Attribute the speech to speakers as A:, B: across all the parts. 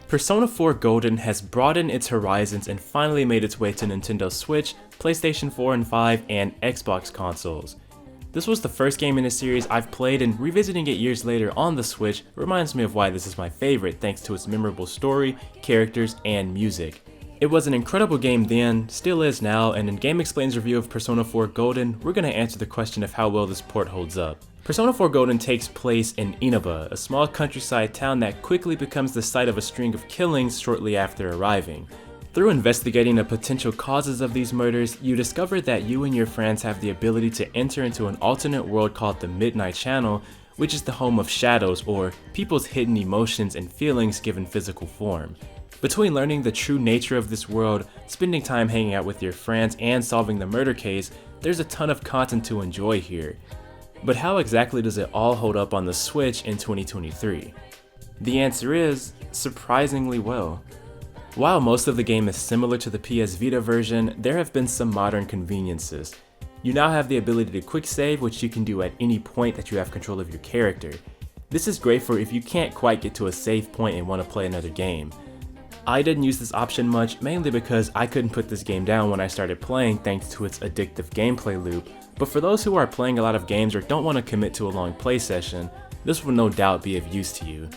A: Persona 4 Golden has broadened its horizons and finally made its way to Nintendo Switch, PlayStation 4 and 5, and Xbox consoles. This was the first game in the series I've played, and revisiting it years later on the Switch reminds me of why this is my favorite thanks to its memorable story, characters, and music. It was an incredible game then, still is now, and in GameXplain's review of Persona 4 Golden, we're going to answer the question of how well this port holds up. Persona 4 Golden takes place in Inaba, a small countryside town that quickly becomes the site of a string of killings shortly after arriving. Through investigating the potential causes of these murders, you discover that you and your friends have the ability to enter into an alternate world called the Midnight Channel, which is the home of shadows, or people's hidden emotions and feelings given physical form. Between learning the true nature of this world, spending time hanging out with your friends, and solving the murder case, there's a ton of content to enjoy here. But how exactly does it all hold up on the Switch in 2023? The answer is, surprisingly well. While most of the game is similar to the PS Vita version, there have been some modern conveniences. You now have the ability to quick save, which you can do at any point that you have control of your character. This is great for if you can't quite get to a save point and want to play another game. I didn't use this option much, mainly because I couldn't put this game down when I started playing thanks to its addictive gameplay loop, but for those who are playing a lot of games or don't want to commit to a long play session, this will no doubt be of use to you.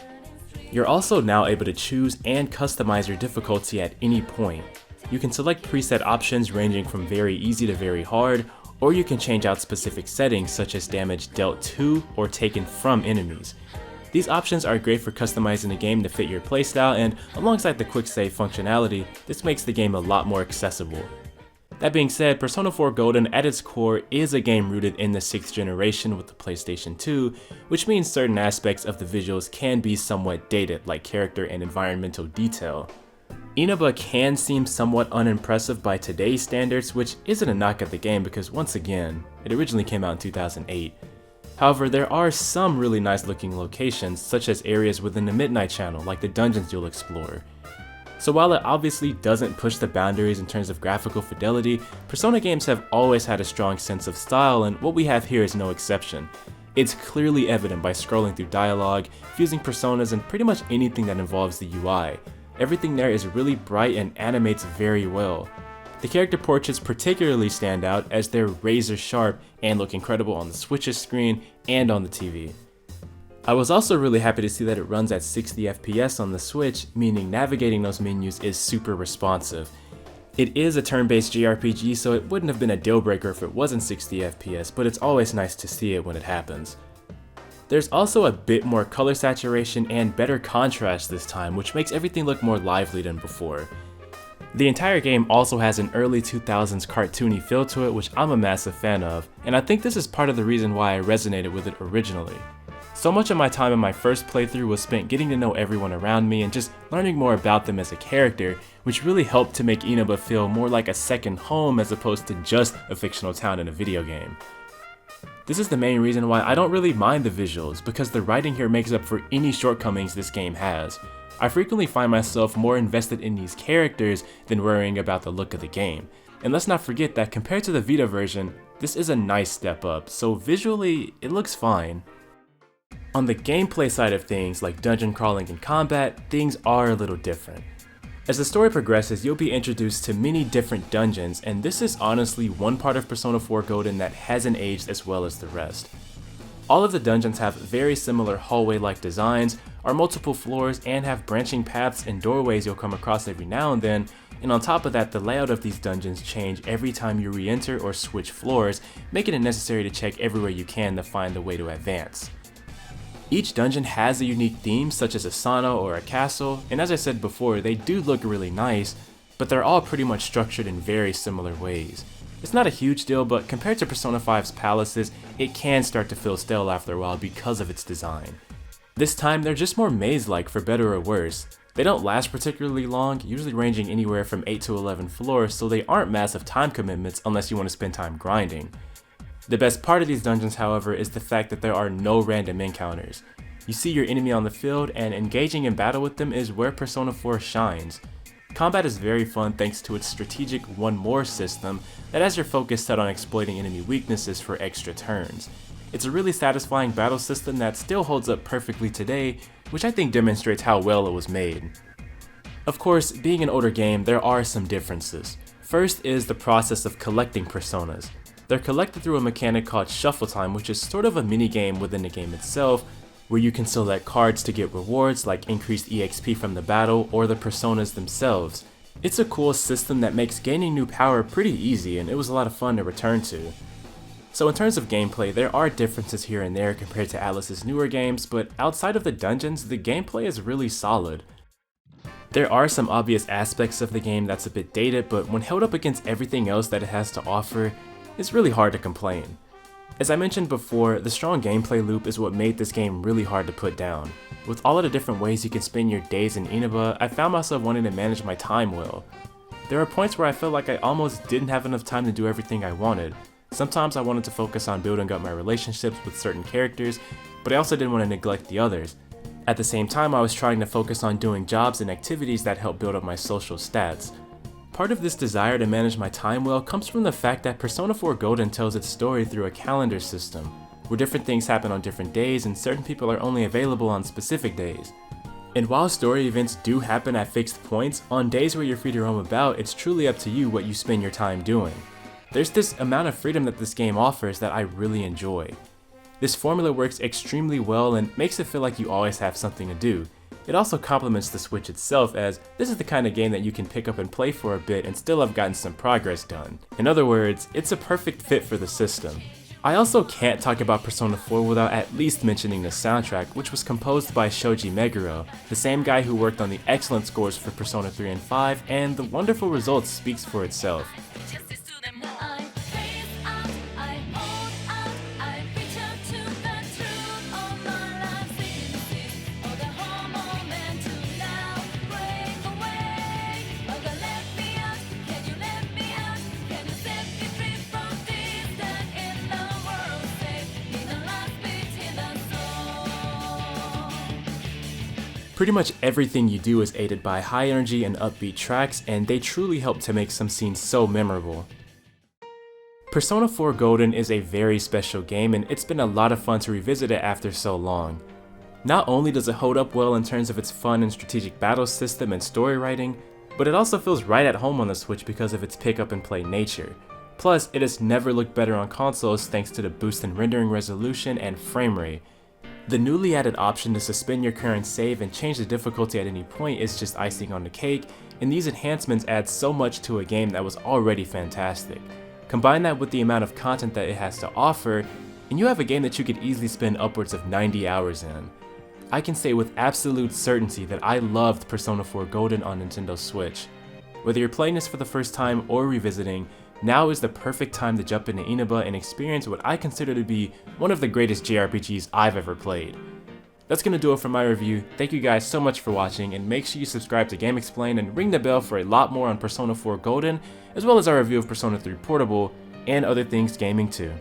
A: You're also now able to choose and customize your difficulty at any point. You can select preset options ranging from very easy to very hard, or you can change out specific settings such as damage dealt to or taken from enemies. These options are great for customizing the game to fit your playstyle, and alongside the quick save functionality, this makes the game a lot more accessible. That being said, Persona 4 Golden at its core is a game rooted in the 6th generation with the PlayStation 2, which means certain aspects of the visuals can be somewhat dated, like character and environmental detail. Inaba can seem somewhat unimpressive by today's standards, which isn't a knock at the game because once again, it originally came out in 2008. However, there are some really nice looking locations, such as areas within the Midnight Channel, like the dungeons you'll explore. So while it obviously doesn't push the boundaries in terms of graphical fidelity, Persona games have always had a strong sense of style, and what we have here is no exception. It's clearly evident by scrolling through dialogue, fusing personas, and pretty much anything that involves the UI. Everything there is really bright and animates very well. The character portraits particularly stand out as they're razor sharp and look incredible on the Switch's screen and on the TV. I was also really happy to see that it runs at 60 FPS on the Switch, meaning navigating those menus is super responsive. It is a turn-based JRPG, so it wouldn't have been a deal breaker if it wasn't 60 FPS, but it's always nice to see it when it happens. There's also a bit more color saturation and better contrast this time, which makes everything look more lively than before. The entire game also has an early 2000s cartoony feel to it, which I'm a massive fan of, and I think this is part of the reason why I resonated with it originally. So much of my time in my first playthrough was spent getting to know everyone around me and just learning more about them as a character, which really helped to make Inaba feel more like a second home as opposed to just a fictional town in a video game. This is the main reason why I don't really mind the visuals, because the writing here makes up for any shortcomings this game has. I frequently find myself more invested in these characters than worrying about the look of the game. And let's not forget that compared to the Vita version, this is a nice step up, so visually, it looks fine. On the gameplay side of things, like dungeon crawling and combat, things are a little different. As the story progresses, you'll be introduced to many different dungeons, and this is honestly one part of Persona 4 Golden that hasn't aged as well as the rest. All of the dungeons have very similar hallway-like designs, are multiple floors, and have branching paths and doorways you'll come across every now and then, and on top of that, the layout of these dungeons change every time you re-enter or switch floors, making it necessary to check everywhere you can to find the way to advance. Each dungeon has a unique theme, such as a sauna or a castle, and as I said before, they do look really nice, but they're all pretty much structured in very similar ways. It's not a huge deal, but compared to Persona 5's palaces, it can start to feel stale after a while because of its design. This time, they're just more maze-like for better or worse. They don't last particularly long, usually ranging anywhere from 8 to 11 floors, so they aren't massive time commitments unless you want to spend time grinding. The best part of these dungeons, however, is the fact that there are no random encounters. You see your enemy on the field, and engaging in battle with them is where Persona 4 shines. Combat is very fun thanks to its strategic one more system that has your focus set on exploiting enemy weaknesses for extra turns. It's a really satisfying battle system that still holds up perfectly today, which I think demonstrates how well it was made. Of course, being an older game, there are some differences. First is the process of collecting personas. They're collected through a mechanic called Shuffle Time, which is sort of a mini game within the game itself, where you can select cards to get rewards like increased EXP from the battle or the personas themselves. It's a cool system that makes gaining new power pretty easy, and it was a lot of fun to return to. So in terms of gameplay, there are differences here and there compared to Atlus's newer games, but outside of the dungeons, the gameplay is really solid. There are some obvious aspects of the game that's a bit dated, but when held up against everything else that it has to offer, it's really hard to complain. As I mentioned before, the strong gameplay loop is what made this game really hard to put down. With all of the different ways you can spend your days in Inaba, I found myself wanting to manage my time well. There are points where I felt like I almost didn't have enough time to do everything I wanted. Sometimes I wanted to focus on building up my relationships with certain characters, but I also didn't want to neglect the others. At the same time, I was trying to focus on doing jobs and activities that help build up my social stats. Part of this desire to manage my time well comes from the fact that Persona 4 Golden tells its story through a calendar system, where different things happen on different days and certain people are only available on specific days. And while story events do happen at fixed points, on days where you're free to roam about, it's truly up to you what you spend your time doing. There's this amount of freedom that this game offers that I really enjoy. This formula works extremely well and makes it feel like you always have something to do. It also complements the Switch itself, as this is the kind of game that you can pick up and play for a bit and still have gotten some progress done. In other words, it's a perfect fit for the system. I also can't talk about Persona 4 without at least mentioning the soundtrack, which was composed by Shoji Meguro, the same guy who worked on the excellent scores for Persona 3 and 5, and the wonderful result speaks for itself. Pretty much everything you do is aided by high energy and upbeat tracks, and they truly help to make some scenes so memorable. Persona 4 Golden is a very special game, and it's been a lot of fun to revisit it after so long. Not only does it hold up well in terms of its fun and strategic battle system and story writing, but it also feels right at home on the Switch because of its pick up and play nature. Plus, it has never looked better on consoles thanks to the boost in rendering resolution and frame rate. The newly added option to suspend your current save and change the difficulty at any point is just icing on the cake, and these enhancements add so much to a game that was already fantastic. Combine that with the amount of content that it has to offer, and you have a game that you could easily spend upwards of 90 hours in. I can say with absolute certainty that I loved Persona 4 Golden on Nintendo Switch. Whether you're playing this for the first time or revisiting, now is the perfect time to jump into Inaba and experience what I consider to be one of the greatest JRPGs I've ever played. That's gonna do it for my review. Thank you guys so much for watching, and make sure you subscribe to GameXplain and ring the bell for a lot more on Persona 4 Golden, as well as our review of Persona 3 Portable, and other things gaming too.